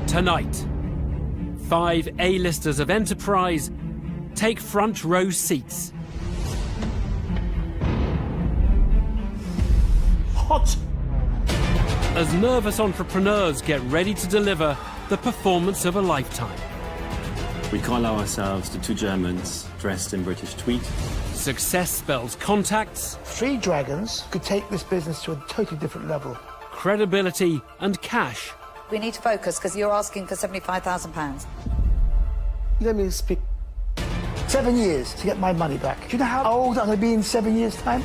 Tonight, 5 A-listers of Enterprise take front row seats. Hot! As nervous entrepreneurs get ready to deliver the performance of a lifetime. We call ourselves the two Germans dressed in British tweed. Success spells contacts, 3 dragons could take this business to a totally different level. credibility and cash. We need to focus because you're asking for £75,000. Let me speak. 7 years to get my money back. Do you know how old I'm going to be in 7 years' time?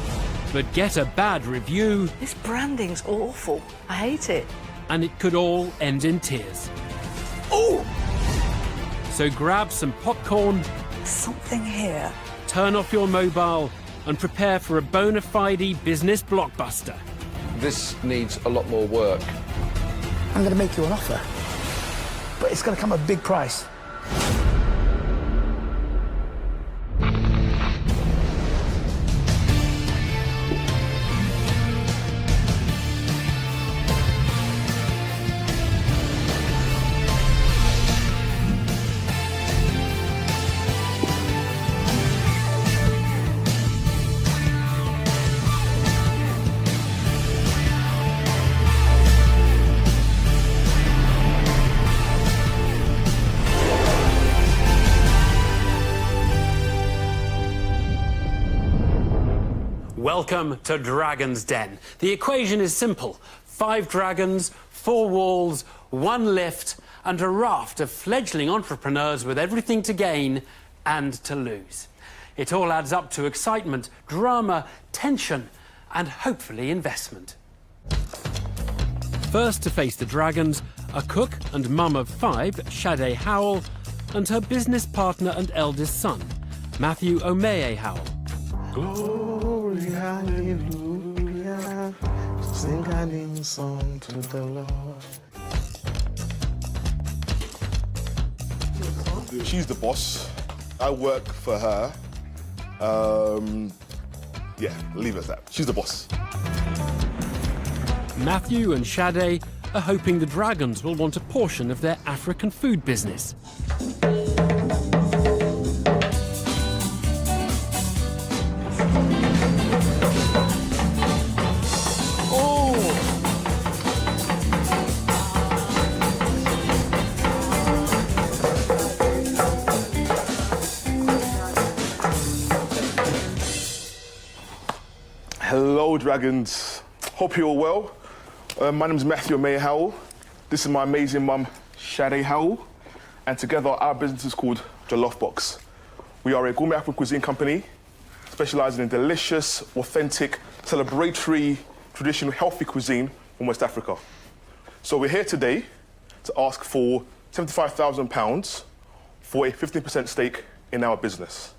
But get a bad review This branding's awful. I hate it. and it could all end in tears. Oh! So grab some popcorn, Something here. turn off your mobile and prepare for a bona fide business blockbuster. This needs a lot more work. I'm going to make you an offer. But it's going to come at a big price. Welcome to Dragon's Den. The equation is simple. 5 dragons, 4 walls, 1 lift, and a raft of fledgling entrepreneurs with everything to gain and to lose. It all adds up to excitement, drama, tension, and hopefully investment. First to face the dragons, a cook and mum of 5, Sade Howell, and her business partner and eldest son, Matthew Omeye Howell. Glory, hallelujah. Sing a new song to the Lord. She's the boss. I work for her. Yeah, leave it at that. She's the boss. Matthew and Sade are hoping the dragons will want a portion of their African food business. Hello, dragons. Hope you're well. My name is Matthew Omeye Howell. This is my amazing mum, Sade Howell. And together, our business is called Jollof Box. We are a gourmet African cuisine company specializing in delicious, authentic, celebratory, traditional, healthy cuisine from West Africa. So we're here today to ask for £75,000 for a 15% stake in our business.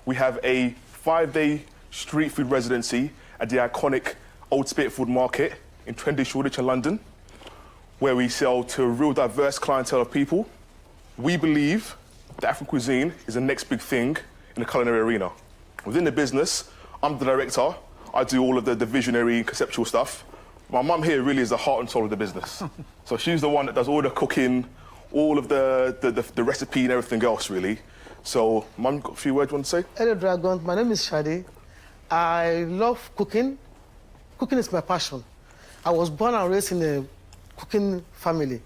We have a 5-day street food residency at the iconic Old Spitalfield Market in trendy Shoreditch in London, where we sell to a real diverse clientele of people. We believe that African cuisine is the next big thing in the culinary arena. Within the business, I'm the director. I do all of the visionary, conceptual stuff. My mum here really is the heart and soul of the business. So she's the one that does all the cooking, all of the recipe and everything else, really. So, Mum, got a few words you want to say? Hello, Dragon. My name is Sade. I love cooking. Cooking is my passion. I was born and raised in a cooking family.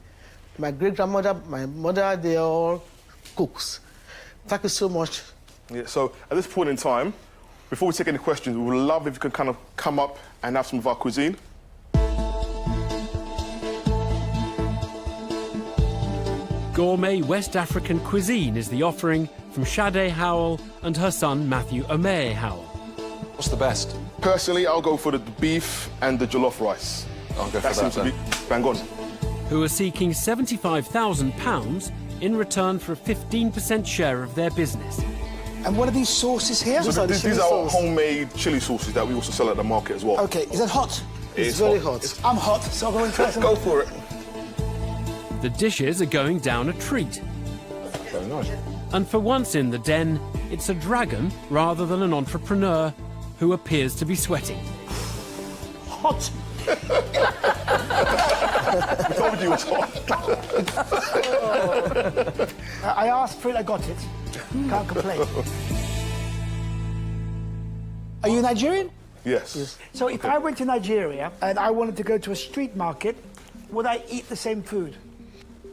My great-grandmother, my mother, they are all cooks. Thank you so much. Yeah, so at this point in time, before we take any questions, we would love if you could kind of come up and have some of our cuisine. Gourmet West African cuisine is the offering from Sade Howell and her son Matthew Omeye Howell. What's the best? Personally, I'll go for the beef and the jollof rice. I'll go for That seems to be bang on. Who are seeking £75,000 in return for a 15% share of their business. And what are these sauces here? So these are our homemade chili sauces that we also sell at the market as well. OK, is that hot? It's very hot. I'm hot, so I'll go and try some. Go for it. The dishes are going down a treat. Very nice. And for once in the den, it's a dragon rather than an entrepreneur who appears to be sweating. Hot. I told you it was hot. I asked for it, I got it. Can't complain. Are you Nigerian? Yes. So if I went to Nigeria and I wanted to go to a street market, would I eat the same food?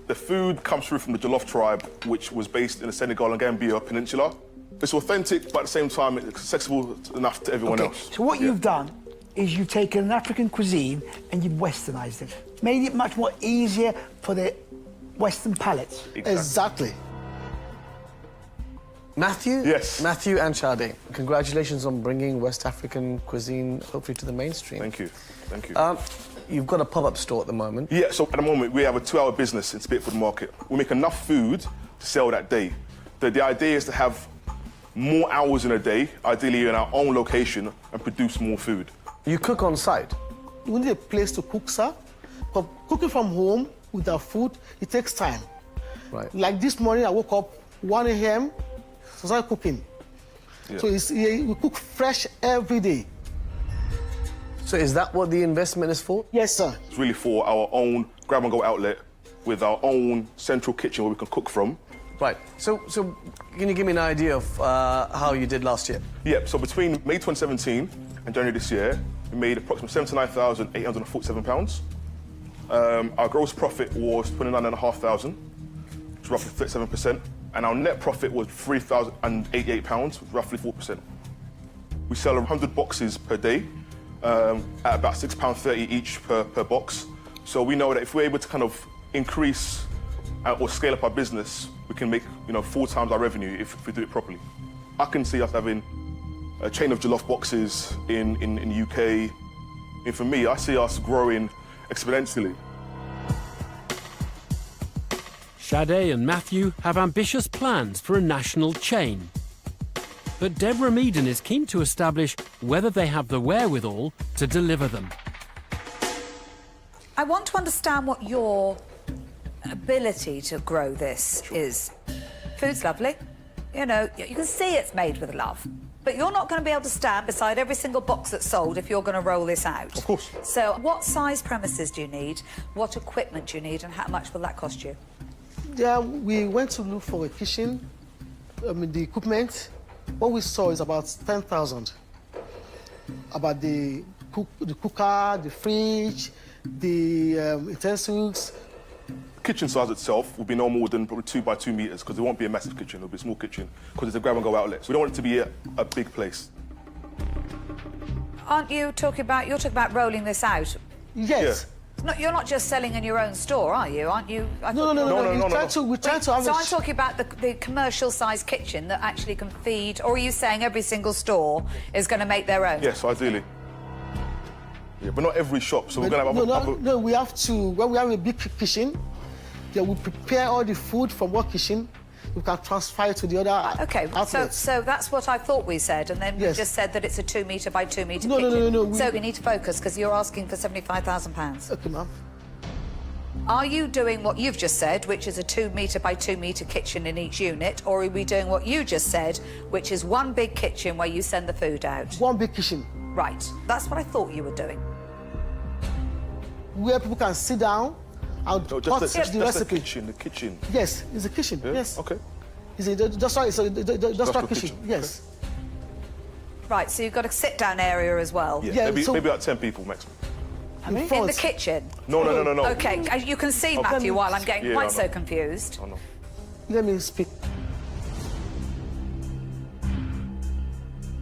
The food comes through from the Jollof tribe, which was based in the Senegal and Gambia Peninsula. It's authentic, but at the same time, it's accessible enough to everyone else. So what you've done is you've taken an African cuisine and you've westernized it. Made it much more easier for the Western palates. Exactly. Matthew? Yes. Matthew and Sade, congratulations on bringing West African cuisine hopefully to the mainstream. Thank you. Thank you. You've got a pop-up store at the moment. Yeah, so at the moment, we have a 2-hour business in Spiritford Market. We make enough food to sell that day. The idea is to have more hours in a day, ideally in our own location, and produce more food. You cook on site? We need a place to cook, sir. But cooking from home with our food, it takes time. Right. Like this morning, I woke up 1 a.m., so I started cooking. Yeah. So we cook fresh every day. So is that what the investment is for? Yes, sir. It's really for our own grab-and-go outlet with our own central kitchen where we can cook from. Right. So can you give me an idea of how you did last year? Yeah, so between May 2017 and January this year, we made approximately £79,847. Our gross profit was £29,500, which is roughly 37%. And our net profit was £3,088, roughly 4%. We sell 100 boxes per day, at about £6.30 each per box. So we know that if we're able to kind of increase or scale up our business, we can make 4 times our revenue if we do it properly. I can see us having a chain of jollof boxes in the UK. And for me, I see us growing exponentially. Sade and Matthew have ambitious plans for a national chain. But Deborah Meaden is keen to establish whether they have the wherewithal to deliver them. I want to understand what your ability to grow this is. Food's lovely. You know, you can see it's made with love. But you're not going to be able to stand beside every single box that's sold if you're going to roll this out. Of course. So what size premises do you need? What equipment do you need? And how much will that cost you? Yeah, we went to look for a kitchen. The equipment, what we saw is about 10,000. About the cooker, the fridge, the utensils. The kitchen size itself will be no more than probably 2 by 2 meters because it won't be a massive kitchen, it'll be a small kitchen because it's a grab-and-go outlet. So we don't want it to be a big place. Aren't you talking about rolling this out? Yes. Yeah. No, you're not just selling in your own store, are you? Aren't you? No. We try to have So I'm talking about the commercial-sized kitchen that actually can feed, or are you saying every single store is going to make their own? Yes, ideally. Yeah, but not every shop, so we're going to have No, we have to, when we have a big kitchen, yeah, we prepare all the food from one kitchen, we can transfer it to the other outlets. So that's what I thought we said, and then we just said that it's a 2 metre by 2 metre kitchen. No. So we need to focus, because you're asking for £75,000. Okay, ma'am. Are you doing what you've just said, which is a 2 metre by 2 metre kitchen in each unit, or are we doing what you just said, which is one big kitchen where you send the food out? One big kitchen. Right. That's what I thought you were doing. Where people can sit down and the recipe. The kitchen. Yes, it's a kitchen, Yeah? yes. Okay. It's a industrial kitchen, yes. Right, so you've got a sit-down area as well? Yeah, maybe about 10 people maximum. In the kitchen? No. OK, you can see, Matthew, while I'm getting quite so confused. Oh, no. Let me speak.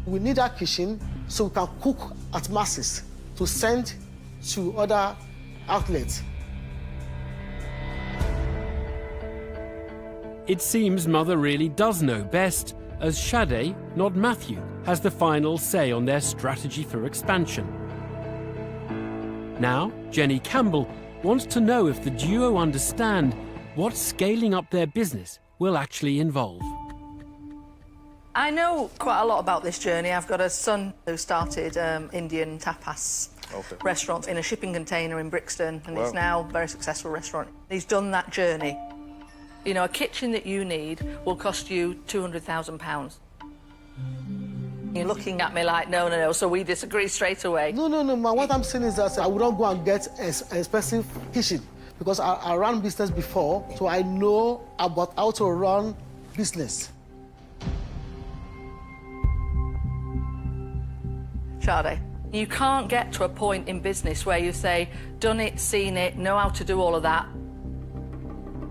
We need our kitchen so we can cook at masses to send to other outlets. It seems Mother really does know best, as Sade, not Matthew, has the final say on their strategy for expansion. Now, Jenny Campbell wants to know if the duo understand what scaling up their business will actually involve. I know quite a lot about this journey. I've got a son who started Indian tapas restaurant in a shipping container in Brixton, and it's now a very successful restaurant. He's done that journey. You know, a kitchen that you need will cost you £200,000. You're looking at me like, no, no, no, so we disagree straight away. No, no, no, ma. What I'm saying is that I would not go and get expensive kitchen because I ran business before, so I know about how to run business. Sade, you can't get to a point in business where you say, done it, seen it, know how to do all of that.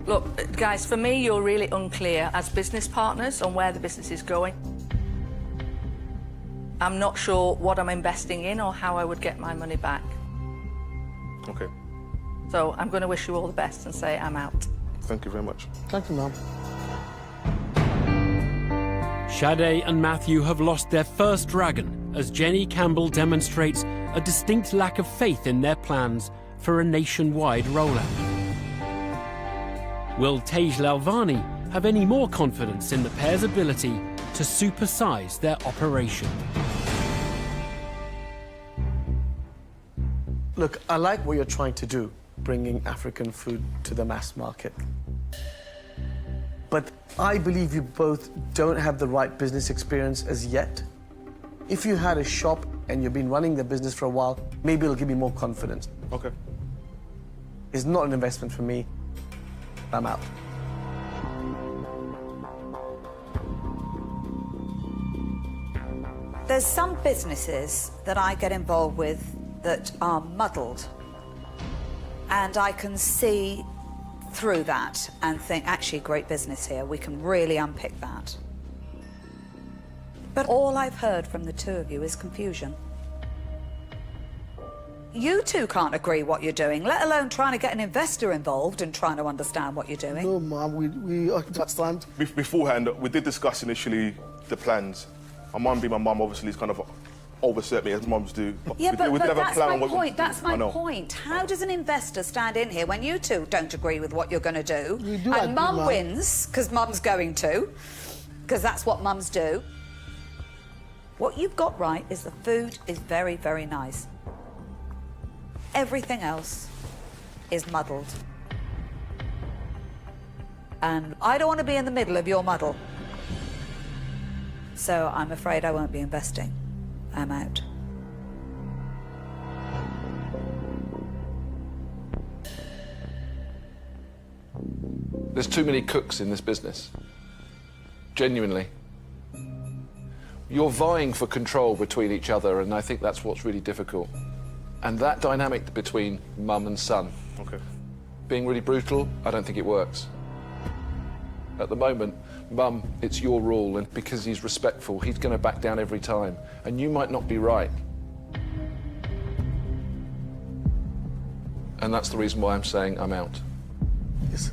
Look, guys, for me, you're really unclear as business partners on where the business is going. I'm not sure what I'm investing in or how I would get my money back. Okay. So I'm going to wish you all the best and say I'm out. Thank you very much. Thank you, ma'am. Sade and Matthew have lost their first dragon as Jenny Campbell demonstrates a distinct lack of faith in their plans for a nationwide rollout. Will Tej Lalvani have any more confidence in the pair's ability to supersize their operation? Look, I like what you're trying to do, bringing African food to the mass market. But I believe you both don't have the right business experience as yet. If you had a shop and you've been running the business for a while, maybe it'll give me more confidence. Okay. It's not an investment for me. I'm out. There's some businesses that I get involved with that are muddled. And I can see through that and think, actually, great business here. We can really unpick that. But all I've heard from the two of you is confusion. You two can't agree what you're doing, let alone trying to get an investor involved and trying to understand what you're doing. No, ma'am, we understand. Beforehand, we did discuss initially the plans. My mum being my mum, obviously, has kind of overset me, as mums do. Yeah, we did have a that's plan my on what point. That's my I know. point. How does an investor stand in here when you two don't agree with what you're going to do? We do and agree, mum Mum. wins, because mum's going to, because that's what mums do. What you've got right is the food is very, very nice. Everything else is muddled. And I don't want to be in the middle of your muddle. So I'm afraid I won't be investing. I'm out. There's too many cooks in this business. Genuinely. You're vying for control between each other, and I think that's what's really difficult. And that dynamic between mum and son, Okay. being really brutal, I don't think it works. At the moment, mum, it's your rule, and because he's respectful, he's going to back down every time. And you might not be right. And that's the reason why I'm saying I'm out. Yes.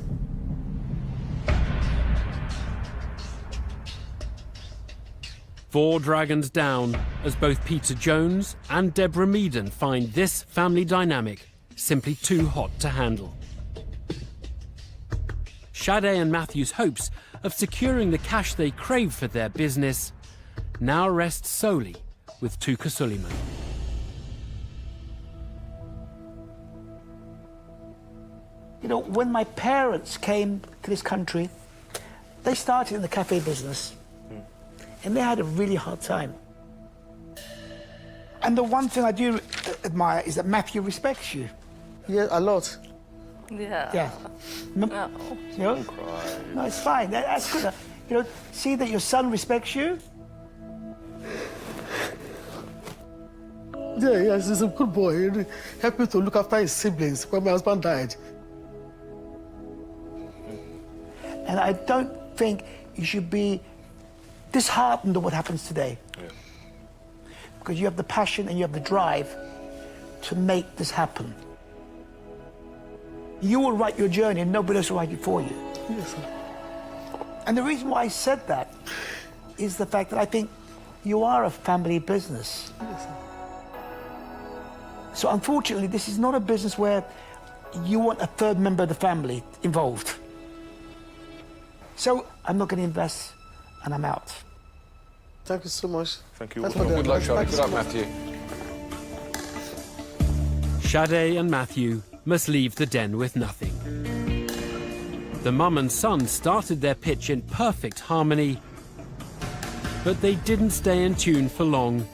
Four dragons down as both Peter Jones and Deborah Meaden find this family dynamic simply too hot to handle. Sade and Matthew's hopes of securing the cash they crave for their business now rest solely with Tuka Suleiman. You know, when my parents came to this country, they started in the cafe business, and they had a really hard time. And the one thing I do admire is that Matthew respects you. Yeah, a lot. Yeah. Yeah. No. You know? No, it's fine. That's good. You know, see that your son respects you. Yeah, yes, he's a good boy. He helped me to look after his siblings when my husband died. And I don't think you should be disheartened at what happens today. Yeah. Because you have the passion and you have the drive to make this happen. You will write your journey and nobody else will write it for you. Yes, sir. And the reason why I said that is the fact that I think you are a family business. Yes, sir. So unfortunately, this is not a business where you want a third member of the family involved. So I'm not going to invest and I'm out. Thank you so much. Thank you. Thanks for the Good luck, advice. Charlie. Thank Good you luck, so Matthew. Sade and Matthew must leave the den with nothing. The mum and son started their pitch in perfect harmony, But they didn't stay in tune for long,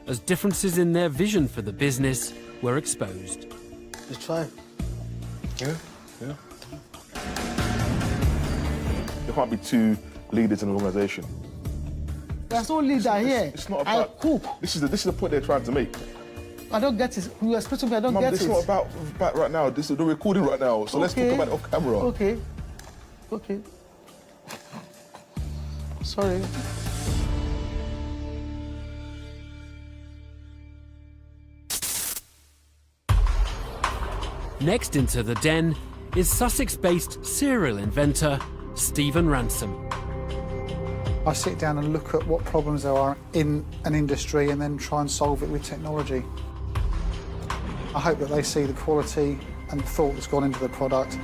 as differences in their vision for the business were exposed. Let's try. Yeah. There can't be two leaders in an organisation. There's no leader here. It's not I about... cook. This is the point they're trying to make. I don't get it. You expect me, I don't Mum, get this it. is not about right now. This is the recording right now. So let's talk about it off camera. Okay. Sorry. Next into the den is Sussex-based serial inventor Stephen Ransom. I sit down and look at what problems there are in an industry and then try and solve it with technology. I hope that they see the quality and thought that's gone into the product.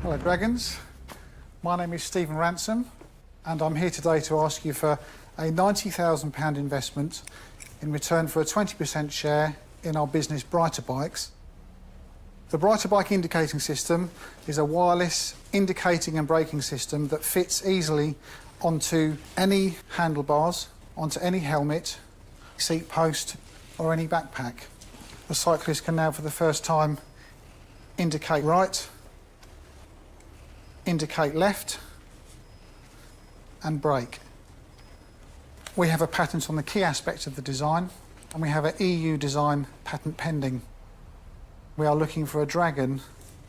Hello, Dragons. My name is Stephen Ransom, and I'm here today to ask you for a £90,000 investment in return for a 20% share in our business Brighter Bikes. The Brighter Bike indicating system is a wireless indicating and braking system that fits easily onto any handlebars, onto any helmet, seat post or any backpack. The cyclist can now for the first time indicate right, indicate left and brake. We have a patent on the key aspects of the design, and we have an EU design patent pending. We are looking for a dragon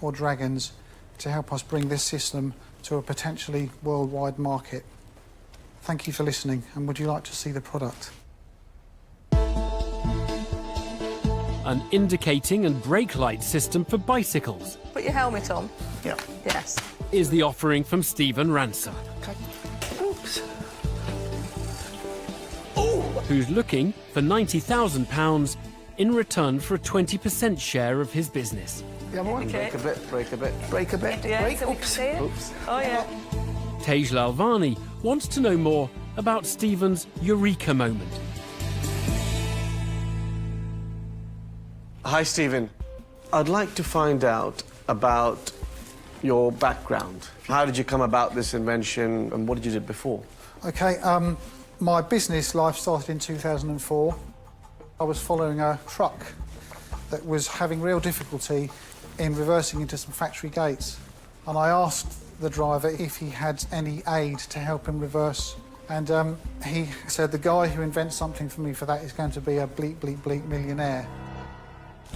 or dragons to help us bring this system to a potentially worldwide market. Thank you for listening, and would you like to see the product? An indicating and brake light system for bicycles Put your helmet on. Yeah. Yes. is the offering from Stephen Ransom, Oops. who's looking for £90,000 in return for a 20% share of his business. The other one? Okay. Break a bit. Break a bit. Yeah, Break. so we can Oops. see it. Oops. Oh, yeah. Tej Lalvani wants to know more about Stephen's eureka moment. Hi, Stephen. I'd like to find out about your background. How did you come about this invention, and what did you do before? Okay, my business life started in 2004. I was following a truck that was having real difficulty in reversing into some factory gates. And I asked the driver if he had any aid to help him reverse. And he said, the guy who invents something for me for that is going to be a bleep, bleep, bleep millionaire.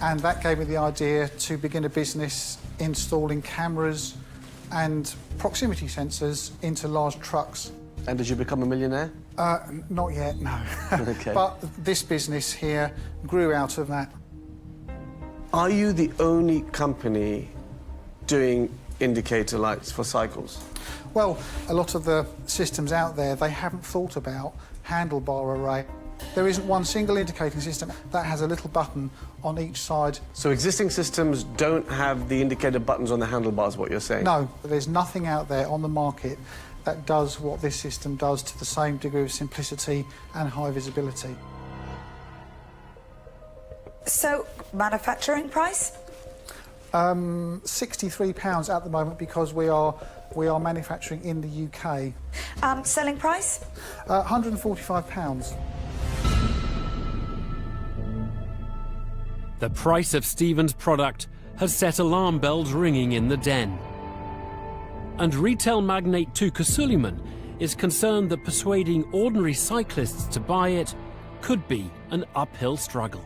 And that gave me the idea to begin a business installing cameras and proximity sensors into large trucks. And did you become a millionaire? Not yet, no. Okay. But this business here grew out of that. Are you the only company doing indicator lights for cycles? Well, a lot of the systems out there, they haven't thought about handlebar array. There isn't one single indicating system that has a little button on each side. So existing systems don't have the indicator buttons on the handlebars, what you're saying? No, there's nothing out there on the market that does what this system does to the same degree of simplicity and high visibility. So, manufacturing price? £63 at the moment because we are manufacturing in the UK. Selling price? £145. The price of Stephen's product has set alarm bells ringing in the den. And retail magnate Tuka Suleiman is concerned that persuading ordinary cyclists to buy it could be an uphill struggle.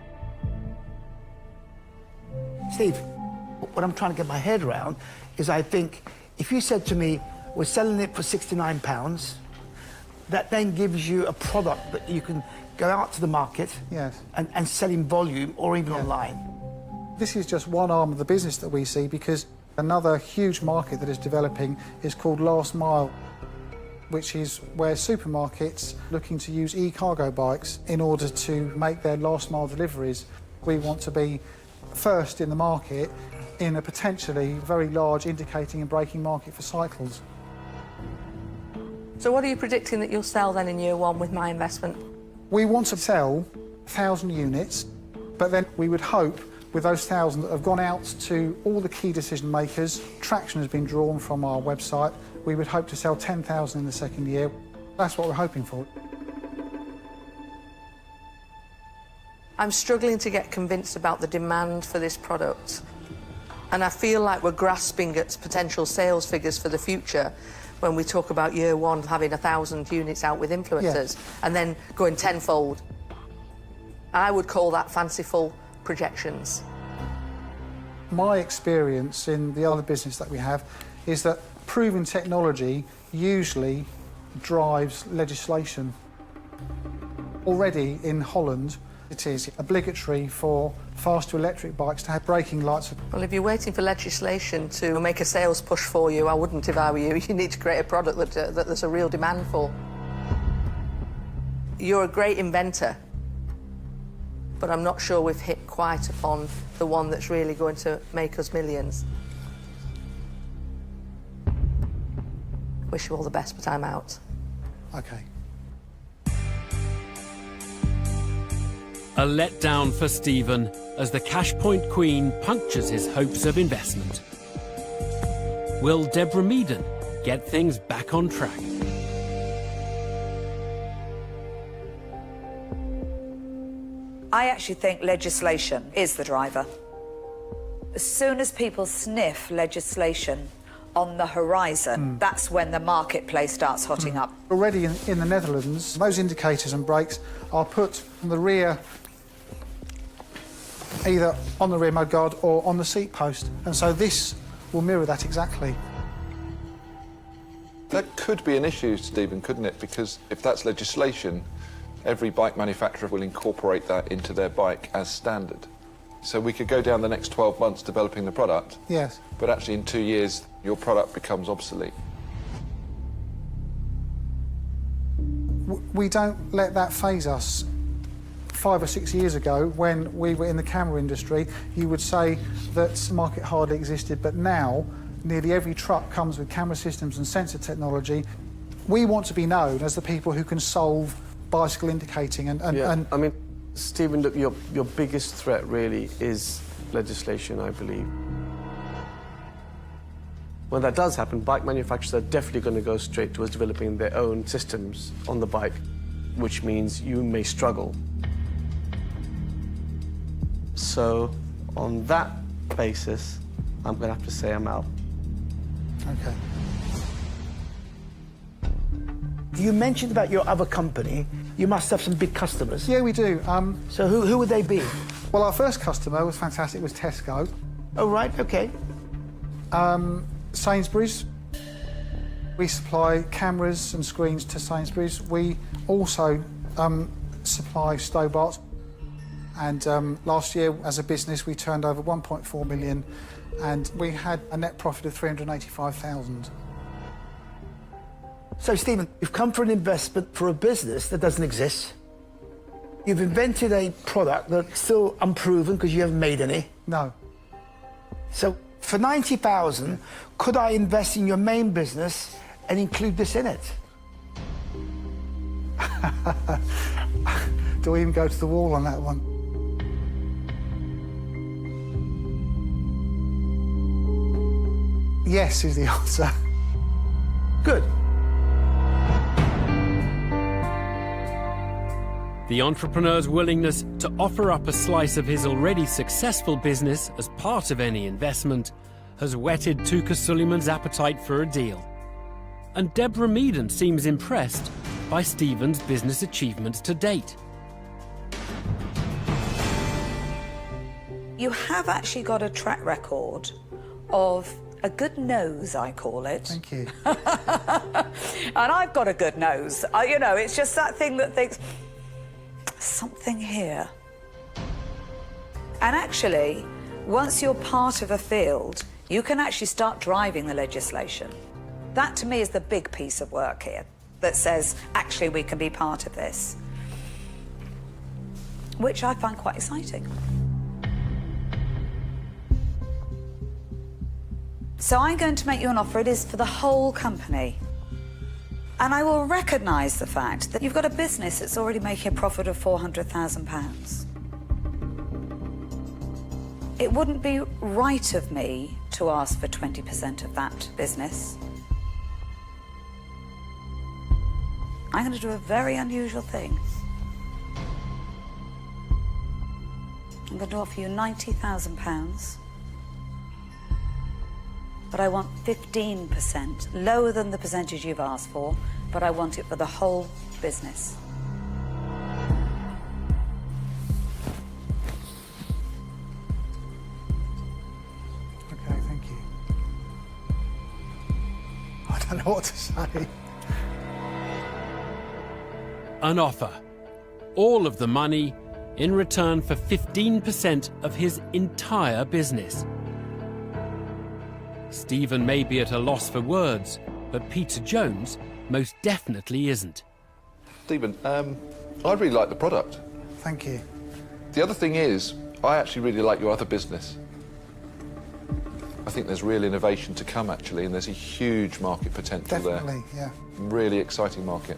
Steve, what I'm trying to get my head around is I think if you said to me, we're selling it for £69, that then gives you a product that you can go out to the market Yes. and sell in volume or even online. This is just one arm of the business that we see because another huge market that is developing is called last mile, which is where supermarkets looking to use e-cargo bikes in order to make their last mile deliveries. We want to be first in the market in a potentially very large indicating and braking market for cycles. So what are you predicting that you'll sell then in year one with my investment? We want to sell 1,000 units, but then we would hope with those 1,000 that have gone out to all the key decision makers. Traction has been drawn from our website. We would hope to sell 10,000 in the second year. That's what we're hoping for. I'm struggling to get convinced about the demand for this product. And I feel like we're grasping at potential sales figures for the future when we talk about year one having 1,000 units out with influencers and then going tenfold. I would call that fanciful projections. My experience in the other business that we have is that proven technology usually drives legislation. Already in Holland, it is obligatory for fast electric bikes to have braking lights. Well, if you're waiting for legislation to make a sales push for you, I wouldn't if I were you. You need to create a product that there's a real demand for. You're a great inventor, but I'm not sure we've hit quite upon the one that's really going to make us millions. Wish you all the best, but I'm out. OK. A letdown for Stephen as the Cash Point Queen punctures his hopes of investment. Will Deborah Meaden get things back on track? I actually think legislation is the driver. As soon as people sniff legislation on the horizon, that's when the marketplace starts hotting up. Already in the Netherlands, those indicators and brakes are put on the rear, either on the rear mudguard or on the seat post. And so this will mirror that exactly. That could be an issue, Stephen, couldn't it? Because if that's legislation, every bike manufacturer will incorporate that into their bike as standard. So we could go down the next 12 months developing the product. Yes. But actually in 2 years, your product becomes obsolete. We don't let that faze us. 5 or 6 years ago, when we were in the camera industry, you would say that the market hardly existed, but now nearly every truck comes with camera systems and sensor technology. We want to be known as the people who can solve bicycle indicating and I mean, Stephen, look, your biggest threat really is legislation, I believe. When that does happen, bike manufacturers are definitely going to go straight towards developing their own systems on the bike, which means you may struggle. So, on that basis, I'm going to have to say I'm out. OK. You mentioned about your other company. You must have some big customers. Yeah, we do. So who would they be? Well, our first customer was fantastic, was Tesco. Oh, right, OK. Sainsbury's. We supply cameras and screens to Sainsbury's. We also supply Stobarts. And last year, as a business, we turned over 1.4 million, and we had a net profit of 385,000. So, Stephen, you've come for an investment for a business that doesn't exist. You've invented a product that's still unproven because you haven't made any. No. So, for 90,000, could I invest in your main business and include this in it? Do we even go to the wall on that one? Yes is the answer. Good. The entrepreneur's willingness to offer up a slice of his already successful business as part of any investment has whetted Tuka Suleiman's appetite for a deal. And Deborah Meaden seems impressed by Stephen's business achievements to date. You have actually got a track record of a good nose, I call it. Thank you. And I've got a good nose. You know, it's just that thing that thinks, something here. And actually, once you're part of a field, you can actually start driving the legislation. That, to me, is the big piece of work here that says, actually, we can be part of this. Which I find quite exciting. So I'm going to make you an offer. It is for the whole company. And I will recognise the fact that you've got a business that's already making a profit of £400,000. it wouldn't be right of me to ask for 20% of that business. I'm going to do a very unusual thing. I'm going to offer you £90,000, but I want 15%, lower than the percentage you've asked for, but I want it for the whole business. Okay, thank you. I don't know what to say. An offer. All of the money in return for 15% of his entire business. Stephen may be at a loss for words, but Peter Jones most definitely isn't. Stephen, I really like the product. Thank you. The other thing is, I actually really like your other business. I think there's real innovation to come, actually, and there's a huge market potential Definitely, there. yeah. Really exciting market.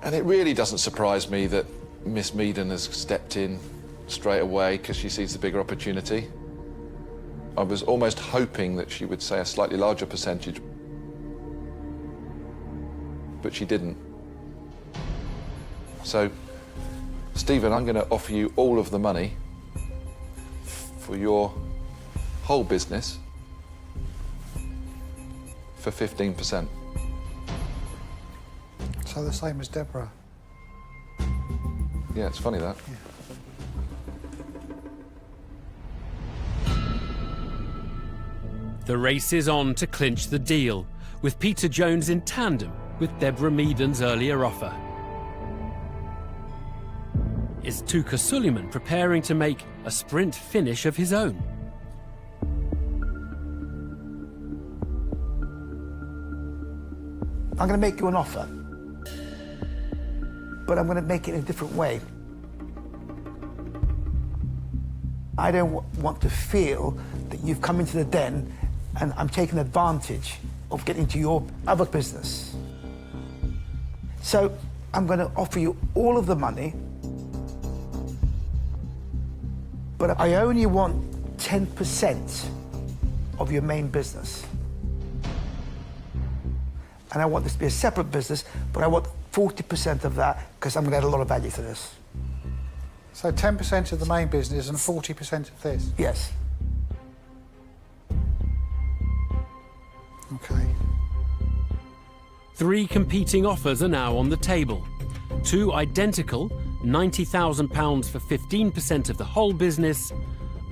And it really doesn't surprise me that Miss Meaden has stepped in straight away because she sees the bigger opportunity. I was almost hoping that she would say a slightly larger percentage, but she didn't. So, Stephen, I'm going to offer you all of the money for your whole business for 15%. So the same as Deborah. Yeah, it's funny that. The race is on to clinch the deal, with Peter Jones in tandem with Deborah Meaden's earlier offer. Is Tuka Suleiman preparing to make a sprint finish of his own? I'm going to make you an offer, but I'm going to make it in a different way. I don't want to feel that you've come into the den and I'm taking advantage of getting to your other business. So I'm going to offer you all of the money, but I only want 10% of your main business. And I want this to be a separate business, but I want 40% of that because I'm going to add a lot of value to this. So 10% of the main business and 40% of this? Yes. Okay. 3 competing offers are now on the table. 2 identical, £90,000 for 15% of the whole business,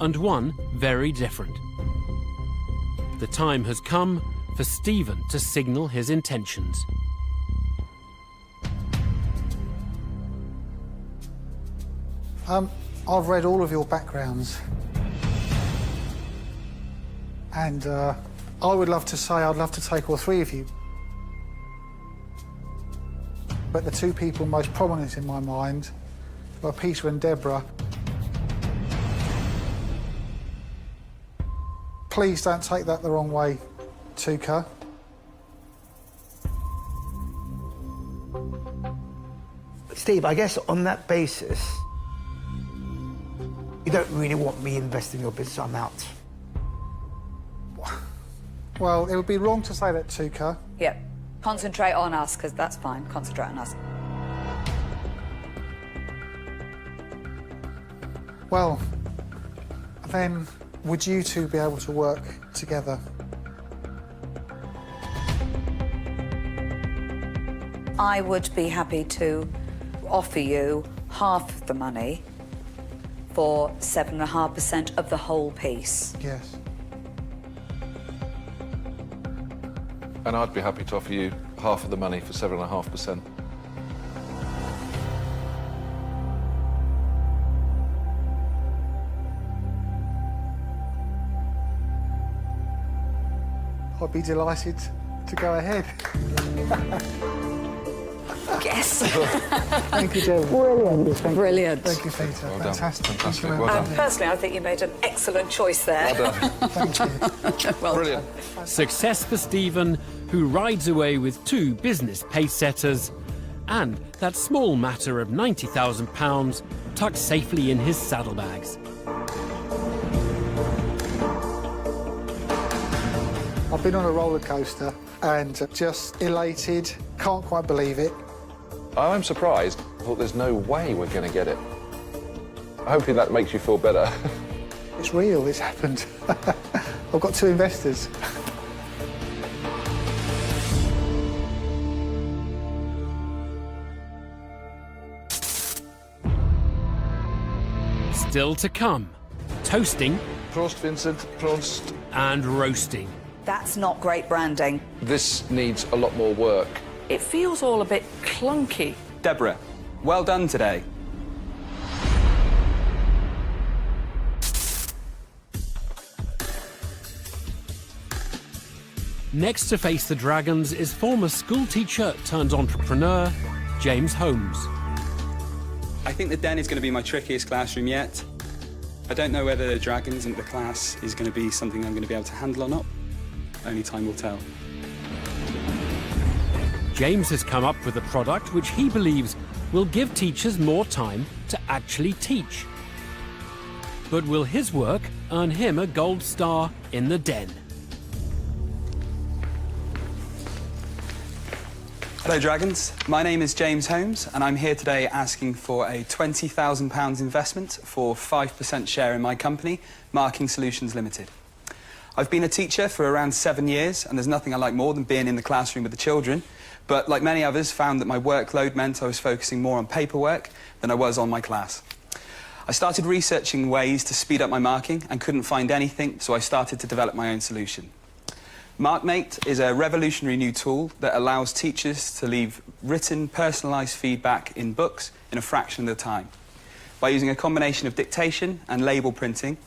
and 1 very different. The time has come for Stephen to signal his intentions. I've read all of your backgrounds. And I would love to say I'd love to take all 3 of you. But the 2 people most prominent in my mind were Peter and Deborah. Please don't take that the wrong way, Tuka. Steve, I guess on that basis, you don't really want me investing in your business, I'm out. Well, it would be wrong to say that, Tuka. Yep. Concentrate on us, because that's fine. Concentrate on us. Well, then would you 2 be able to work together? I would be happy to offer you half the money for 7.5% of the whole piece. Yes. And I'd be happy to offer you half of the money for 7.5%. I'd be delighted to go ahead. Yes. Thank you, Deborah. Brilliant. Brilliant. Thank you, Peter. Well done. Fantastic. Fantastic. Thank you very Well much. done. Personally, I think you made an excellent choice there. Well done. Thank you. Well Brilliant. Success for Stephen, who rides away with 2 business pace-setters, and that small matter of £90,000 tucked safely in his saddlebags. I've been on a roller coaster and just elated, can't quite believe it. I'm surprised. I thought there's no way we're going to get it. Hopefully that makes you feel better. It's real, it's happened. I've got 2 investors. Still to come, toasting Prost, Vincent. Prost. and roasting. That's not great branding. This needs a lot more work. It feels all a bit clunky. Deborah, well done today. Next to face the Dragons is former schoolteacher turned entrepreneur, James Holmes. I think the Den is going to be my trickiest classroom yet. I don't know whether the Dragons and the class is going to be something I'm going to be able to handle or not. Only time will tell. James has come up with a product which he believes will give teachers more time to actually teach. But will his work earn him a gold star in the Den? Hello Dragons, my name is James Holmes and I'm here today asking for a £20,000 investment for 5% share in my company, Marking Solutions Limited. I've been a teacher for around 7 years and there's nothing I like more than being in the classroom with the children, but like many others found that my workload meant I was focusing more on paperwork than I was on my class. I started researching ways to speed up my marking and couldn't find anything, so I started to develop my own solution. MarkMate is a revolutionary new tool that allows teachers to leave written, personalised feedback in books in a fraction of the time. By using a combination of dictation and label printing,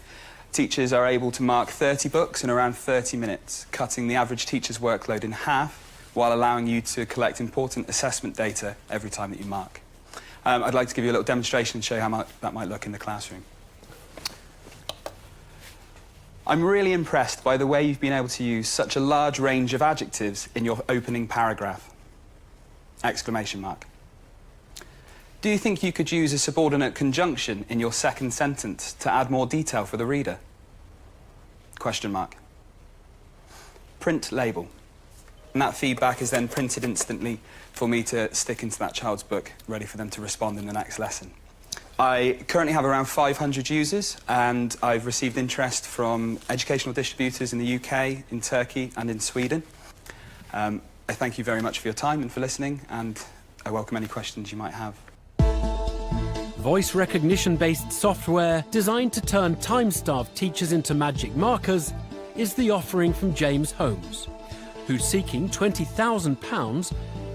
teachers are able to mark 30 books in around 30 minutes, cutting the average teacher's workload in half while allowing you to collect important assessment data every time that you mark. I'd like to give you a little demonstration and show you how that might look in the classroom. I'm really impressed by the way you've been able to use such a large range of adjectives in your opening paragraph. Exclamation mark. Do you think you could use a subordinate conjunction in your second sentence to add more detail for the reader? Question mark. Print label. And that feedback is then printed instantly for me to stick into that child's book, ready for them to respond in the next lesson. I currently have around 500 users and I've received interest from educational distributors in the UK, in Turkey and in Sweden. I thank you very much for your time and for listening, and I welcome any questions you might have. Voice recognition-based software designed to turn time-starved teachers into magic markers is the offering from James Holmes, who's seeking £20,000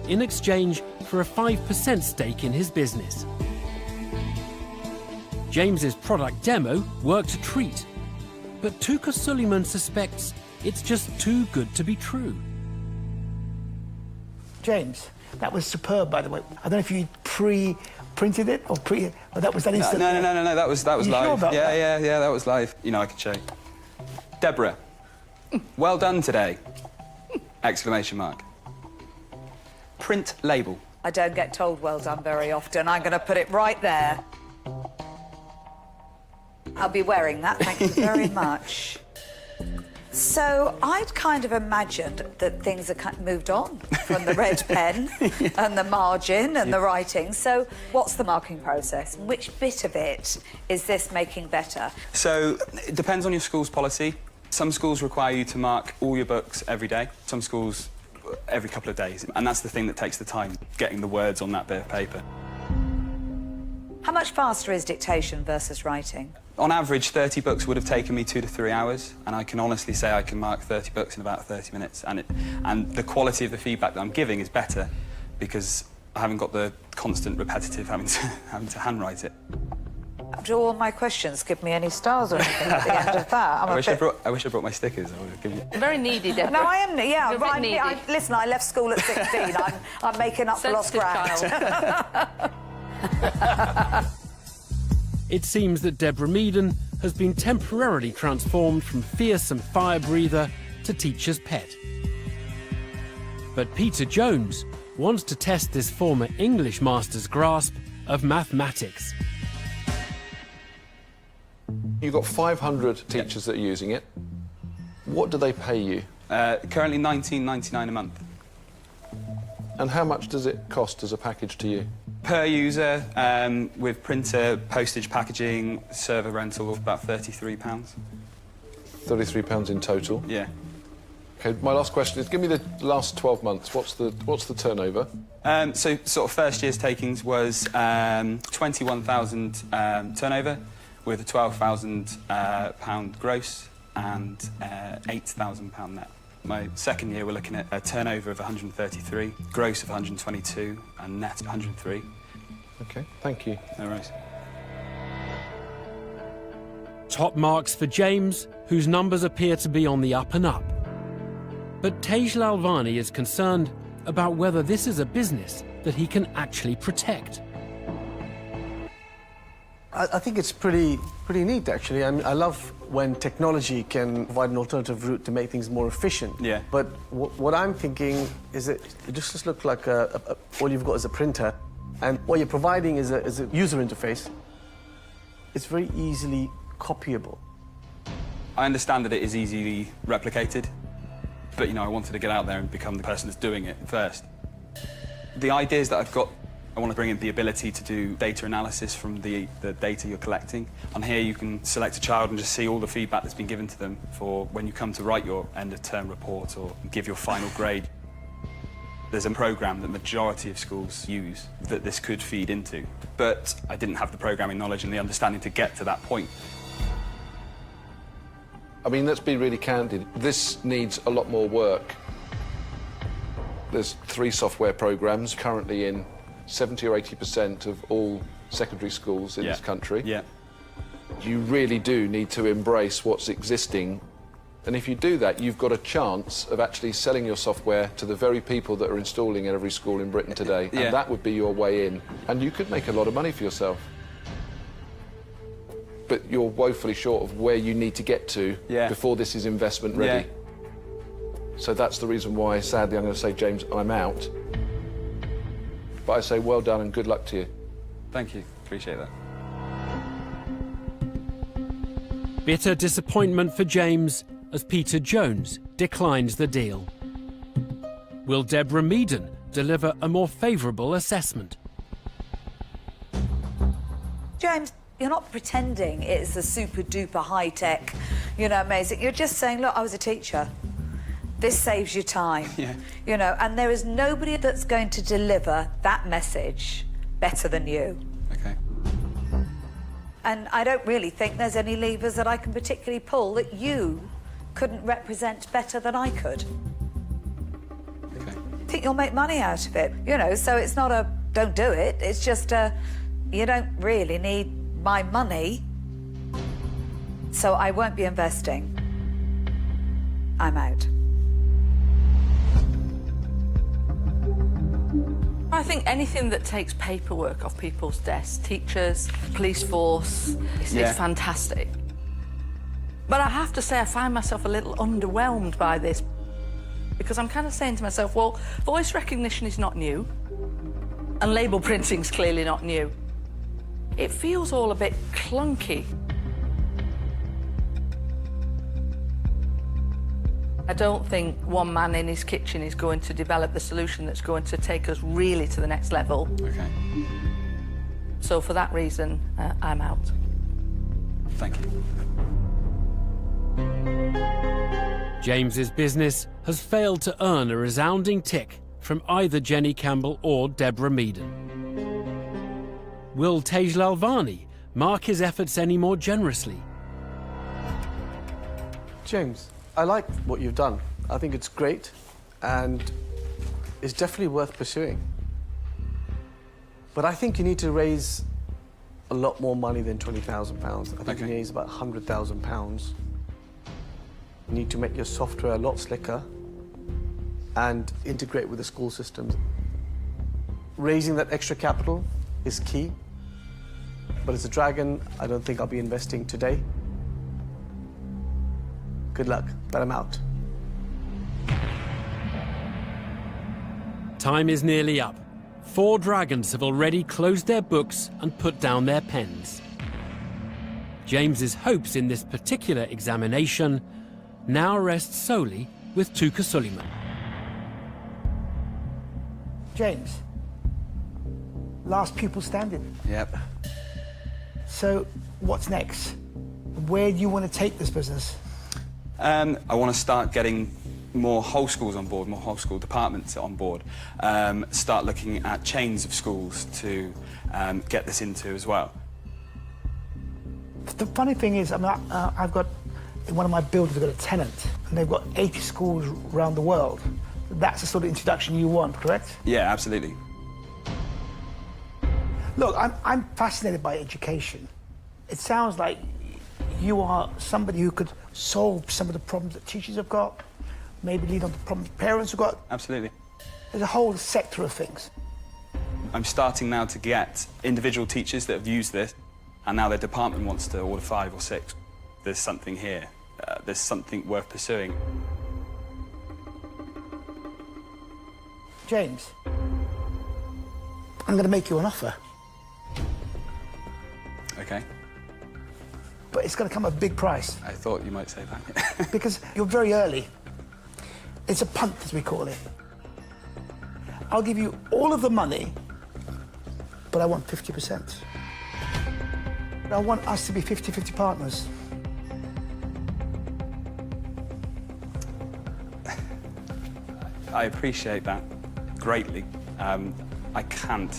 in exchange for a 5% stake in his business. James's product demo worked a treat, but Tuka Suleiman suspects it's just too good to be true. James, that was superb, by the way. I don't know if you pre-printed it or but that was that instant. No, that was live. Sure about that? Yeah, that was live. You know, I could show you. Deborah, well done today! Exclamation mark. Print label. I don't get told well done very often. I'm going to put it right there. I'll be wearing that, thank you very much. So I'd kind of imagined that things had kind of moved on from the red pen and the margin and the writing. So what's the marking process? Which bit of it is this making better? So it depends on your school's policy. Some schools require you to mark all your books every day. Some schools every couple of days. And that's the thing that takes the time, getting the words on that bit of paper. How much faster is dictation versus writing? On average, 30 books would have taken me 2 to 3 hours, and I can honestly say I can mark 30 books in about 30 minutes. And the quality of the feedback that I'm giving is better because I haven't got the constant repetitive having to handwrite it. Do all my questions give me any stars or anything at the end of that? I wish I brought my stickers. I would have given you. Very needy, Deborah. No, I am. Yeah, You're a bit needy. listen, I left school at 16. I'm making up for lost ground. It seems that Deborah Meaden has been temporarily transformed from fearsome fire breather to teacher's pet. But Peter Jones wants to test this former English master's grasp of mathematics. You've got 500 teachers that are using it. What do they pay you? Currently £19.99 a month. And how much does it cost as a package to you? Per user, with printer, postage, packaging, server rental, about £33. £33 in total? Yeah. OK, my last question is, give me the last 12 months. What's the turnover? So sort of first year's takings was 21,000 turnover with a £12,000 gross and £8,000 net. My second year, we're looking at a turnover of 133, gross of 122, and net 103. OK, thank you. No worries. Top marks for James, whose numbers appear to be on the up and up. But Tej Lalvani is concerned about whether this is a business that he can actually protect. I think it's pretty neat, actually. I mean, I love when technology can provide an alternative route to make things more efficient. Yeah. But what I'm thinking is that it just looks like all you've got is a printer, and what you're providing is a user interface. It's very easily copyable. I understand that it is easily replicated, but, you know, I wanted to get out there and become the person that's doing it first. The ideas that I've got, I want to bring in the ability to do data analysis from the data you're collecting. On here, you can select a child and just see all the feedback that's been given to them for when you come to write your end-of-term report or give your final grade. There's a program that the majority of schools use that this could feed into, but I didn't have the programming knowledge and the understanding to get to that point. I mean, let's be really candid. This needs a lot more work. There's 3 software programs currently in 70 or 80% of all secondary schools in this country. Yeah. You really do need to embrace what's existing. And if you do that, you've got a chance of actually selling your software to the very people that are installing in every school in Britain today. Yeah. And that would be your way in. And you could make a lot of money for yourself. But you're woefully short of where you need to get to before this is investment ready. So that's the reason why, sadly, I'm going to say, James, I'm out. But I say well done and good luck to you. Thank you. Appreciate that. Bitter disappointment for James as Peter Jones declines the deal. Will Deborah Meaden deliver a more favourable assessment? James, you're not pretending it's a super-duper high-tech, you know, amazing. You're just saying, look, I was a teacher. This saves you time. Yeah. You know, and there is nobody that's going to deliver that message better than you. Okay. And I don't really think there's any levers that I can particularly pull that you couldn't represent better than I could. Okay. I think you'll make money out of it, you know, so it's not a don't do it, it's just a you don't really need my money, so I won't be investing. I'm out. I think anything that takes paperwork off people's desks, teachers, police force, is fantastic. But I have to say I find myself a little underwhelmed by this because I'm kind of saying to myself, well, voice recognition is not new and label printing's clearly not new. It feels all a bit clunky. I don't think one man in his kitchen is going to develop the solution that's going to take us really to the next level. Okay. So for that reason, I'm out. Thank you. James's business has failed to earn a resounding tick from either Jenny Campbell or Deborah Meaden. Will Tej Lalvani mark his efforts any more generously? James, I like what you've done. I think it's great, and it's definitely worth pursuing. But I think you need to raise a lot more money than £20,000. I think you need to raise about £100,000. You need to make your software a lot slicker and integrate with the school systems. Raising that extra capital is key. But as a dragon, I don't think I'll be investing today. Good luck, but I'm out. Time is nearly up. 4 dragons have already closed their books and put down their pens. James's hopes in this particular examination now rest solely with Tuka Suleiman. James, last pupil standing. Yep. So, what's next? Where do you want to take this business? I want to start getting more whole schools on board, more whole school departments on board. Start looking at chains of schools to get this into as well. The funny thing is, I mean, I've got, in one of my buildings, I've got a tenant, and they've got 80 schools around the world. That's the sort of introduction you want, correct? Yeah, absolutely. Look, I'm fascinated by education. It sounds like you are somebody who could solve some of the problems that teachers have got, maybe lead on to problems parents have got. Absolutely. There's a whole sector of things. I'm starting now to get individual teachers that have used this, and now their department wants to order 5 or 6. There's something here. There's something worth pursuing. James, I'm going to make you an offer. Okay. But it's going to come at a big price. I thought you might say that. Because you're very early. It's a punt, as we call it. I'll give you all of the money, but I want 50%. I want us to be 50-50 partners. I appreciate that greatly. I can't.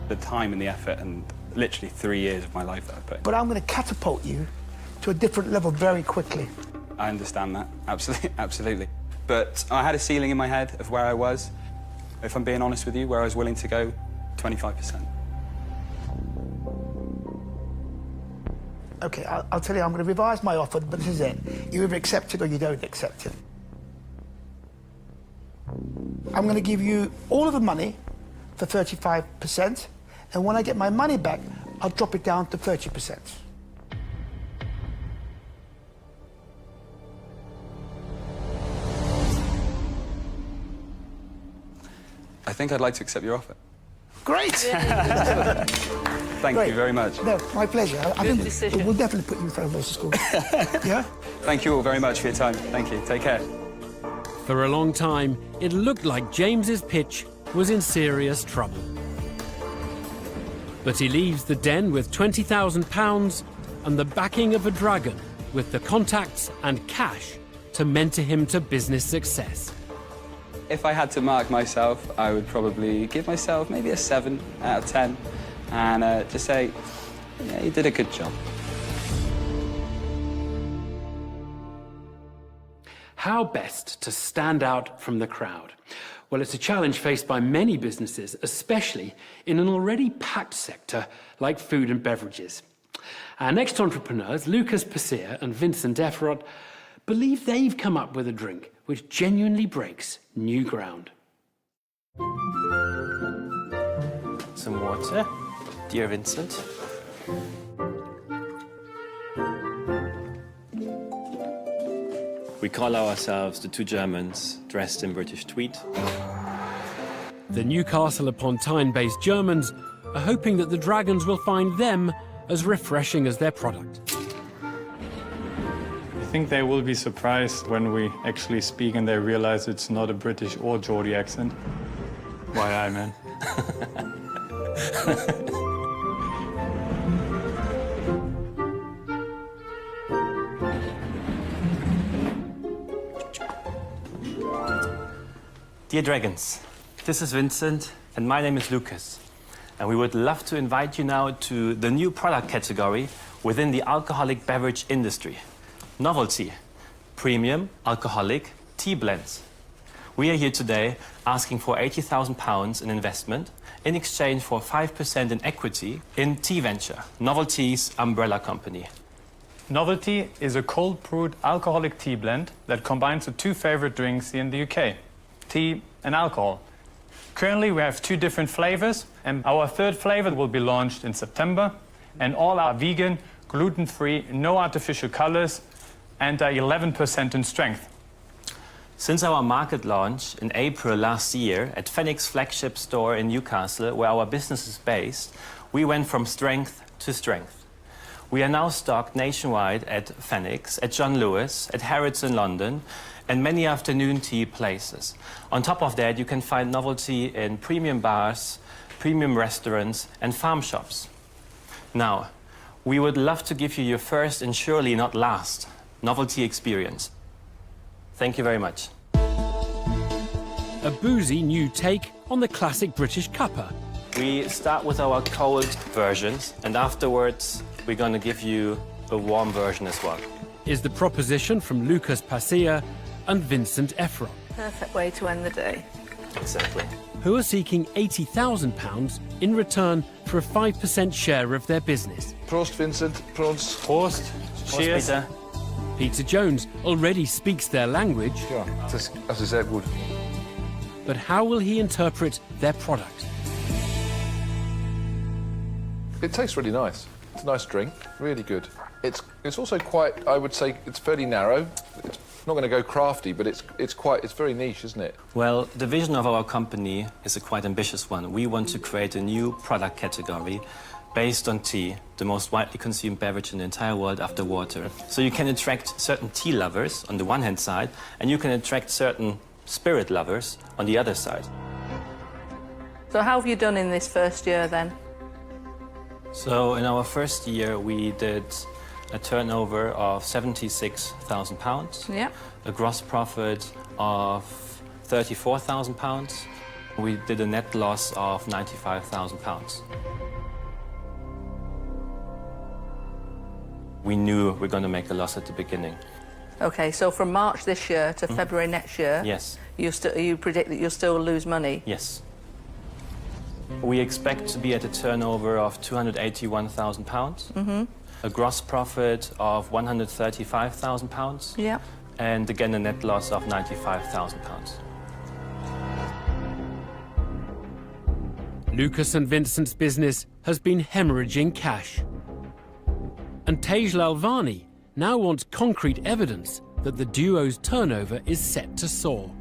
The time and the effort and literally 3 years of my life that I put in. But I'm going to catapult you to a different level very quickly. I understand that, absolutely, absolutely. But I had a ceiling in my head of where I was. If I'm being honest with you, where I was willing to go, 25%. OK, I'll tell you, I'm going to revise my offer, but this is it. You either accept it or you don't accept it. I'm going to give you all of the money for 35%, and when I get my money back, I'll drop it down to 30%. I think I'd like to accept your offer. Great! Thank Great. you very much. No, my pleasure. I think decision. we'll definitely put you in front of lots of schools. Yeah? Thank you all very much for your time. Thank you. Take care. For a long time, it looked like James's pitch was in serious trouble. But he leaves the Den with £20,000 and the backing of a dragon with the contacts and cash to mentor him to business success. If I had to mark myself, I would probably give myself maybe a 7 out of 10 and just say, yeah, you did a good job. How best to stand out from the crowd? Well, it's a challenge faced by many businesses, especially in an already packed sector like food and beverages. Our next entrepreneurs, Lucas Pasir and Vincent Efrot, believe they've come up with a drink which genuinely breaks new ground. Some water, dear Vincent. We call ourselves the two Germans dressed in British tweed. The Newcastle-upon-Tyne-based Germans are hoping that the Dragons will find them as refreshing as their product. I think they will be surprised when we actually speak and they realize it's not a British or Geordie accent. Why, aye, man. Dear Dragons, this is Vincent and my name is Lucas. And we would love to invite you now to the new product category within the alcoholic beverage industry. Novelty, premium alcoholic tea blends. We are here today asking for £80,000 in investment in exchange for 5% in equity in Tea Venture, Novelty's umbrella company. Novelty is a cold-brewed alcoholic tea blend that combines the two favorite drinks here in the UK, tea and alcohol. Currently, we have 2 different flavors, and our 3rd flavor will be launched in September, and all are vegan, gluten-free, no artificial colors, and are 11% in strength. Since our market launch in April last year at Phoenix flagship store in Newcastle, where our business is based, we went from strength to strength. We are now stocked nationwide at Phoenix, at John Lewis, at Harrods in London, and many afternoon tea places. On top of that, you can find novelty in premium bars, premium restaurants, and farm shops. Now, we would love to give you your first and surely not last novelty experience. Thank you very much. A boozy new take on the classic British cuppa. We start with our cold versions, and afterwards we're going to give you a warm version as well. Is the proposition from Lucas Passia and Vincent Efron, Perfect way to end the day. Exactly. who are seeking £80,000 in return for a 5% share of their business. Prost, Vincent. Prost. Prost. Cheers. Peter. Peter Jones already speaks their language. Ja, das ist sehr gut. But how will he interpret their product? It tastes really nice. It's a nice drink, really good. It's also quite, I would say, it's fairly narrow. It's not going to go crafty, but it's very niche, isn't it? Well, the vision of our company is a quite ambitious one. We want to create a new product category based on tea, the most widely consumed beverage in the entire world after water. So you can attract certain tea lovers on the one hand side, and you can attract certain spirit lovers on the other side. So how have you done in this first year then? So in our first year, we did a turnover of £76,000, Yeah. a gross profit of £34,000. We did a net loss of £95,000. We knew we were going to make a loss at the beginning. Okay, so from March this year to February next year, Yes. you predict that you'll still lose money? Yes. We expect to be at a turnover of £281,000, a gross profit of £135,000, Yeah. and again a net loss of £95,000. Lucas and Vincent's business has been hemorrhaging cash. And Tej Lalvani now wants concrete evidence that the duo's turnover is set to soar.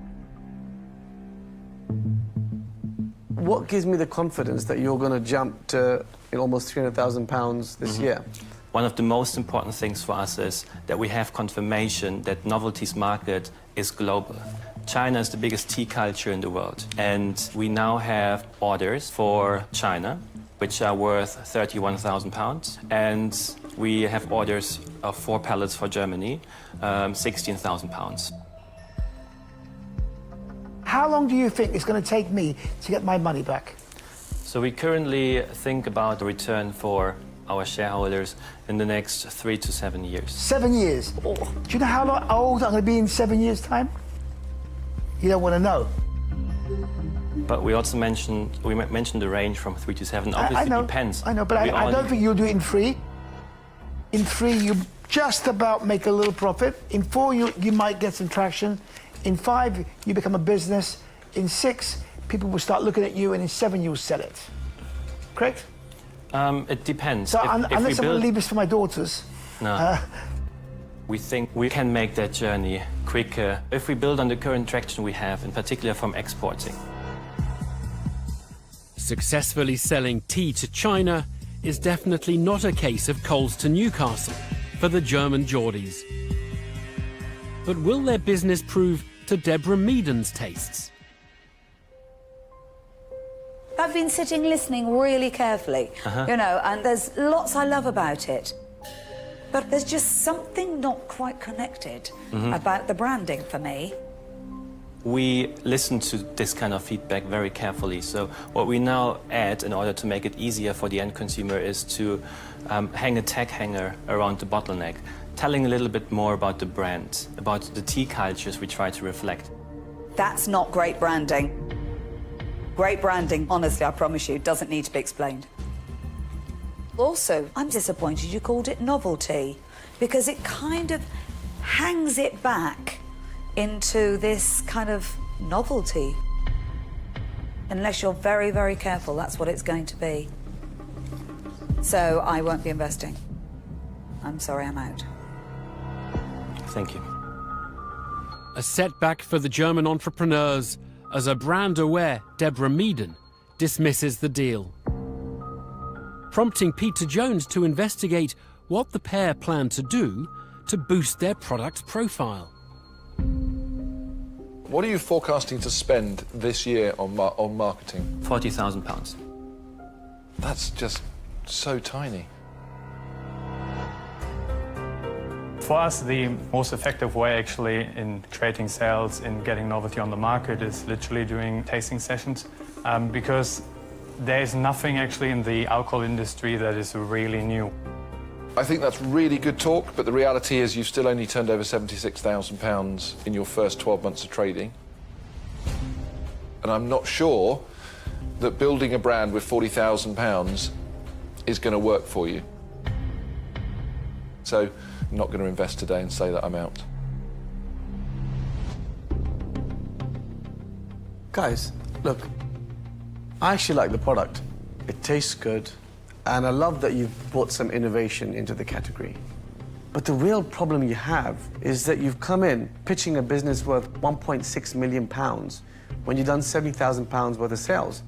What gives me the confidence that you're going to jump to almost £300,000 this year? One of the most important things for us is that we have confirmation that novelties market is global. China is the biggest tea culture in the world, and we now have orders for China, which are worth £31,000, and we have orders of 4 pallets for Germany, £16,000. How long do you think it's going to take me to get my money back? So we currently think about a return for our shareholders in the next 3 to 7 years. 7 years. Oh, do you know how old I'm going to be in 7 years' time? You don't want to know. But we also mentioned the range from 3 to 7. Obviously, I know, it depends. I know, but I don't think you'll do it in 3. In 3, you just about make a little profit. In 4, you might get some traction. In 5, you become a business. In 6, people will start looking at you, and in 7, you'll sell it. Correct? It depends. So If unless we I'm going to build- leave this for my daughters. No. We think we can make that journey quicker if we build on the current traction we have, in particular from exporting. Successfully selling tea to China is definitely not a case of coals to Newcastle for the German Geordies. But will their business prove to Deborah Meaden's tastes? I've been sitting listening really carefully, you know, and there's lots I love about it. But there's just something not quite connected about the branding for me. We listen to this kind of feedback very carefully. So what we now add in order to make it easier for the end consumer is to hang a tag hanger around the bottleneck, telling a little bit more about the brand, about the tea cultures we try to reflect. That's not great branding. Great branding, honestly, I promise you, doesn't need to be explained. Also, I'm disappointed you called it novelty, because it kind of hangs it back into this kind of novelty. Unless you're very, very careful, that's what it's going to be. So I won't be investing. I'm sorry, I'm out. Thank you. A setback for the German entrepreneurs as a brand-aware Deborah Meaden dismisses the deal, prompting Peter Jones to investigate what the pair plan to do to boost their product profile. What are you forecasting to spend this year on marketing? £40,000. That's just so tiny. For us, the most effective way actually in creating sales, in getting novelty on the market, is literally doing tasting sessions, because there is nothing actually in the alcohol industry that is really new. I think that's really good talk, but the reality is you've still only turned over £76,000 in your first 12 months of trading. And I'm not sure that building a brand with £40,000 is going to work for you. So I'm not going to invest today and say that I'm out. Guys, look, I actually like the product. It tastes good, and I love that you've brought some innovation into the category. But the real problem you have is that you've come in pitching a business worth £1.6 million when you've done £70,000 worth of sales.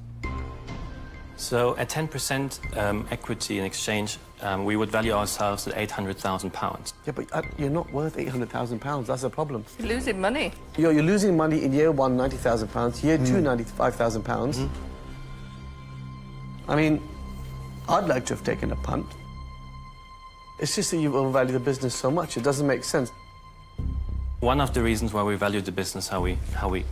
So at 10% equity in exchange, we would value ourselves at £800,000. Yeah, but you're not worth £800,000. That's the problem. You're losing money. You're losing money in year one, £90,000, year two, £95,000. I mean, I'd like to have taken a punt. It's just that you overvalue the business so much, it doesn't make sense. One of the reasons why we value the business how we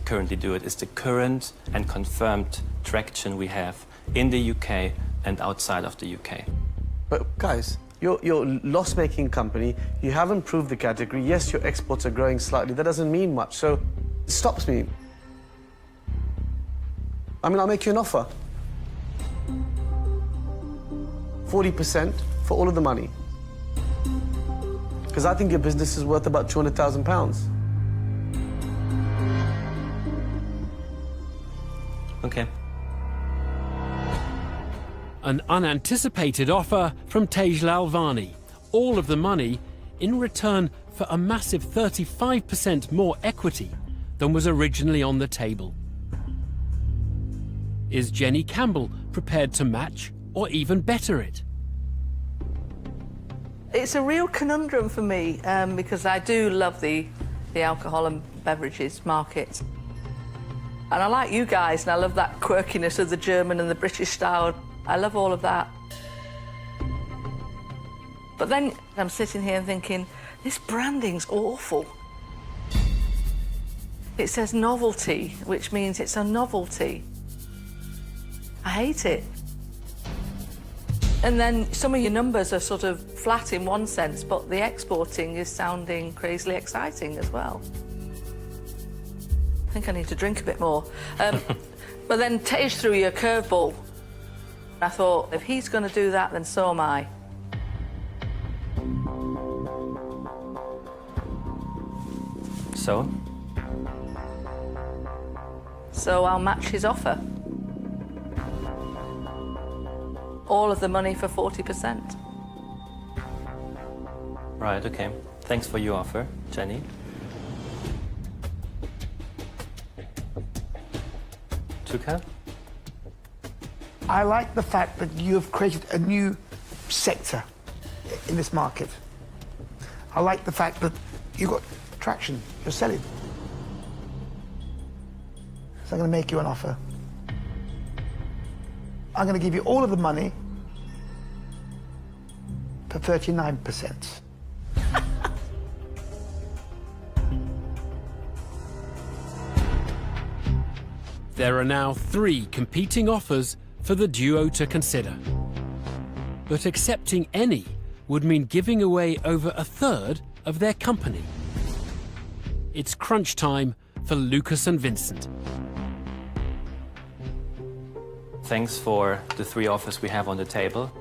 currently do it is the current and confirmed traction we have in the UK and outside of the UK. But guys, you're a loss-making company, you haven't proved the category. Yes, your exports are growing slightly, that doesn't mean much, so it stops me. I mean, I'll make you an offer. 40% for all of the money. Because I think your business is worth about £200,000. Okay. An unanticipated offer from Tej Lalvani. All of the money in return for a massive 35% more equity than was originally on the table. Is Jenny Campbell prepared to match or even better it? It's a real conundrum for me because I do love the alcohol and beverages market. And I like you guys, and I love that quirkiness of the German and the British style. I love all of that. But then I'm sitting here and thinking, this branding's awful. It says novelty, which means it's a novelty. I hate it. And then some of your numbers are sort of flat in one sense, but the exporting is sounding crazily exciting as well. I think I need to drink a bit more. But then Tej threw you a curveball. I thought, if he's going to do that, then so am I. So? So I'll match his offer. All of the money for 40%. Right, okay. Thanks for your offer, Jenny. Tuka? I like the fact that you have created a new sector in this market. I like the fact that you've got traction, you're selling. So I'm going to make you an offer. I'm going to give you all of the money for 39%. There are now 3 competing offers for the duo to consider. But accepting any would mean giving away over a third of their company. It's crunch time for Lucas and Vincent. Thanks for the 3 offers we have on the table.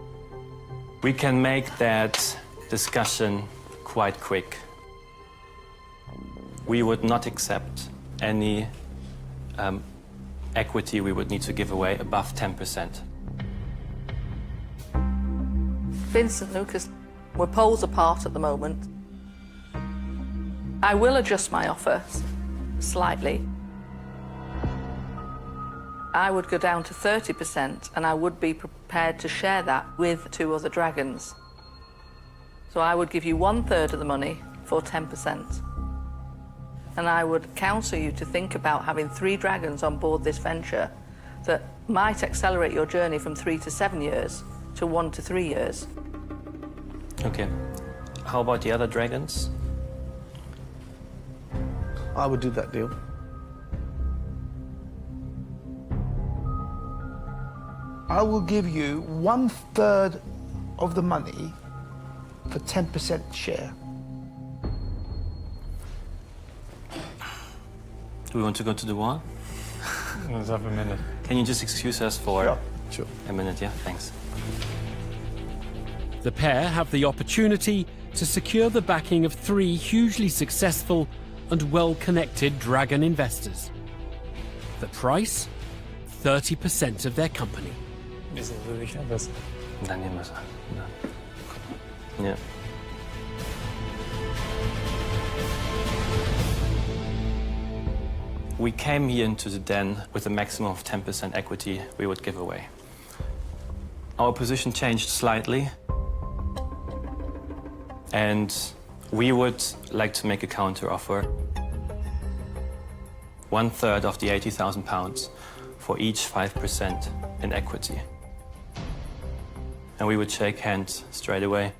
We can make that discussion quite quick. We would not accept any equity we would need to give away above 10%. Vincent, Lucas, we're poles apart at the moment. I will adjust my offer slightly. I would go down to 30%, and I would be prepared to share that with 2 other dragons. So I would give you 1/3 of the money for 10%. And I would counsel you to think about having 3 dragons on board this venture that might accelerate your journey from 3 to 7 years to 1 to 3 years. Okay. How about the other dragons? I would do that deal. I will give you 1/3 of the money for 10% share. Do we want to go to the wall? Let's have a minute. Can you just excuse us for Sure. a minute? Yeah, thanks. The pair have the opportunity to secure the backing of 3 hugely successful and well-connected dragon investors. The price? 30% of their company. Dann nehmen wir es an. Ja. We came here into the Den with a maximum of 10% equity we would give away. Our position changed slightly, and we would like to make a counter offer. 1/3 of the £80,000 for each 5% in equity. And we would shake hands straight away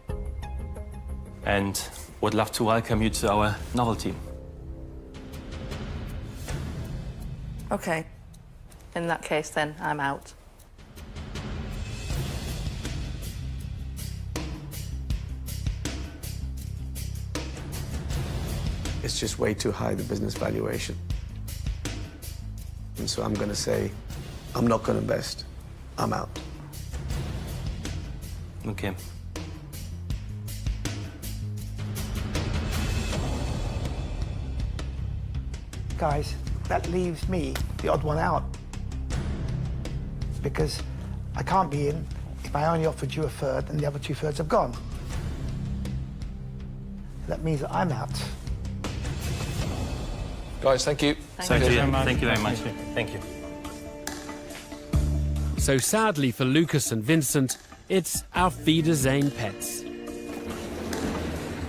and would love to welcome you to our novelty. Okay. In that case, then, I'm out. It's just way too high, the business valuation. And so I'm going to say, I'm not going to invest. I'm out. Okay. Guys, that leaves me the odd one out. Because I can't be in if I only offered you 1/3 and the other 2/3 have gone. That means that I'm out. Guys, thank you. Thank you very much. Thank you. So sadly for Lucas and Vincent, it's Auf Wiedersehen pets.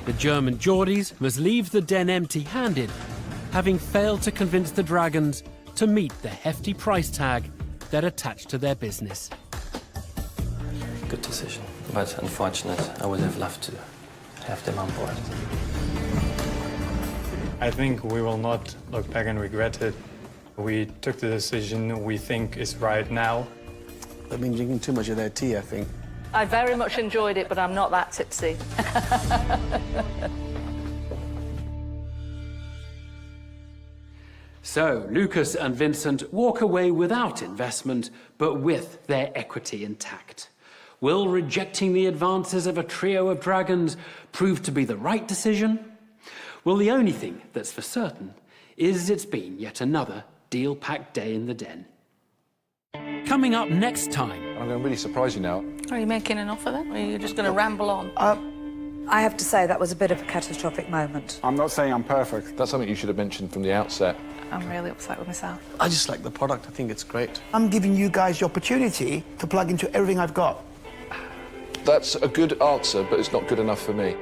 The German Geordies must leave the Den empty-handed, having failed to convince the dragons to meet the hefty price tag that attached to their business. Good decision, but unfortunate. I would have loved to have them on board. I think we will not look back and regret it. We took the decision we think is right now. I've been drinking too much of their tea, I think. I very much enjoyed it, but I'm not that tipsy. So Lucas and Vincent walk away without investment, but with their equity intact. Will rejecting the advances of a trio of dragons prove to be the right decision? Well, the only thing that's for certain is it's been yet another deal-packed day in the Den. Coming up next time... I'm going to really surprise you now. Are you making an offer then? Or are you just going to ramble on? I have to say that was a bit of a catastrophic moment. I'm not saying I'm perfect. That's something you should have mentioned from the outset. I'm really upset with myself. I just like the product. I think it's great. I'm giving you guys the opportunity to plug into everything I've got. That's a good answer, but it's not good enough for me.